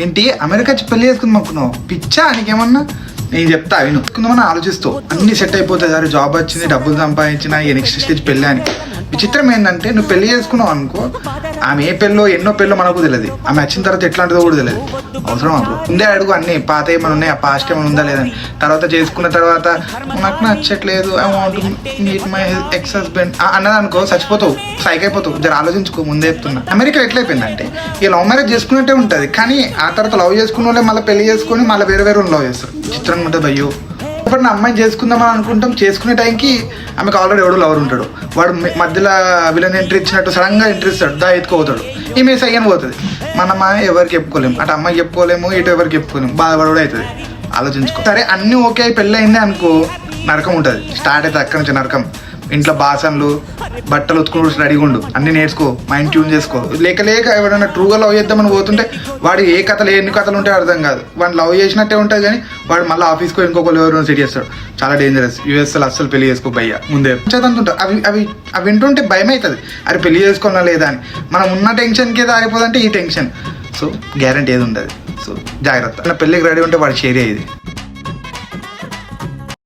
ఏంటి అమెరికా వచ్చి పెళ్లి చేసుకుందాం అనుకున్నావు? పిచ్చా నీకేమన్నా? నేను చెప్తా విను. చేసుకుందామని ఆలోచిస్తావు, అన్ని సెట్ అయిపోతుంది. సరే జాబ్ వచ్చింది, డబ్బులు సంపాదించిన, నెక్స్ట్ స్టేజ్ పెళ్ళి అని. విచిత్రం ఏంటంటే నువ్వు పెళ్లి చేసుకున్నావు అనుకో, ఆమె ఏ పెళ్ళో ఎన్నో పెళ్ళో మనకు తెలియదు. ఆమె వచ్చిన తర్వాత ఎట్లాంటిదో కూడా తెలియదు. అవసరం అప్పుడు ముందే అడుగు అన్ని పాత ఏమైనా ఉన్నాయి, ఆ పాస్ట్ ఏమైనా ఉందా లేదని. తర్వాత చేసుకున్న తర్వాత నాకు నచ్చట్లేదు, I want meet my ex husband అన్నది అనుకో, చచ్చిపోతావు, సైక్ అయిపోతావు. జర ఆలోచించుకో, ముందే చెప్తున్నా. అమెరికా ఎట్లయిపోయిందంటే ఈ లవ్ మ్యారేజ్ చేసుకున్నట్టే ఉంటుంది, కానీ ఆ తర్వాత లవ్ చేసుకున్న వాళ్ళే మళ్ళీ పెళ్లి చేసుకొని మళ్ళీ వేరే వేరే లవ్ చేస్తారు. చిత్రంగా ఉంటుంది భయ్యో. ఇప్పుడు నా అమ్మాయిని చేసుకుందామని అనుకుంటాం, చేసుకునే టైంకి ఆమెకు ఆల్రెడీ ఎవడో లవర్ ఉంటాడు. వాడు మధ్యలో విలన్ ఎంట్రీ ఇచ్చినట్టు సడన్గా ఎంట్రీ ఇస్తాడు, ఎత్తుకోతాడు. ఈమె సయ్యని పోతుంది. మనమా ఎవరికి చెప్పుకోలేము, అటు అమ్మాయి చెప్పుకోలేము, ఇటు ఎవరికి చెప్పుకోలేము, బాధపడడం అవుతుంది. ఆలోచించుకో. సరే అన్నీ ఓకే పెళ్ళి అయింది అనుకో, నరకం ఉంటుంది. స్టార్ట్ అయితే అక్కడి నుంచి నరకం. ఇంట్లో బాసన్లు బట్టలు ఉతుకుని రెడీగా ఉండు, అన్ని నేర్చుకో, మైండ్ ట్యూన్ చేసుకో. లేక ఎవరైనా ట్రూగా లవ్ చేద్దామని పోతుంటే వాడు ఏ కథలు ఎన్ని కథలు ఉంటాయో అర్థం కాదు. వాడు లవ్ చేసినట్టే ఉంటుంది, కానీ వాడు మళ్ళీ ఆఫీస్కి ఇంకొకరు ఎవరైనా సెట్ చేస్తాడు. చాలా డేంజరస్. యూఎస్ఎల్ అస్సలు పెళ్లి చేసుకో భయ్యా. ముందే చదువుతుంటా అవి అవి అవి వింటుంటే భయం అవుతుంది, అరే పెళ్లి చేసుకోవాలా లేదా అని. మనం ఉన్న టెన్షన్కి ఏదో ఆగిపోదంటే ఈ టెన్షన్. సో గ్యారంటీ ఏది ఉండదు. సో జాగ్రత్త. నా పెళ్ళికి రెడీ ఉంటే వాడు షేర్ అయ్యేది.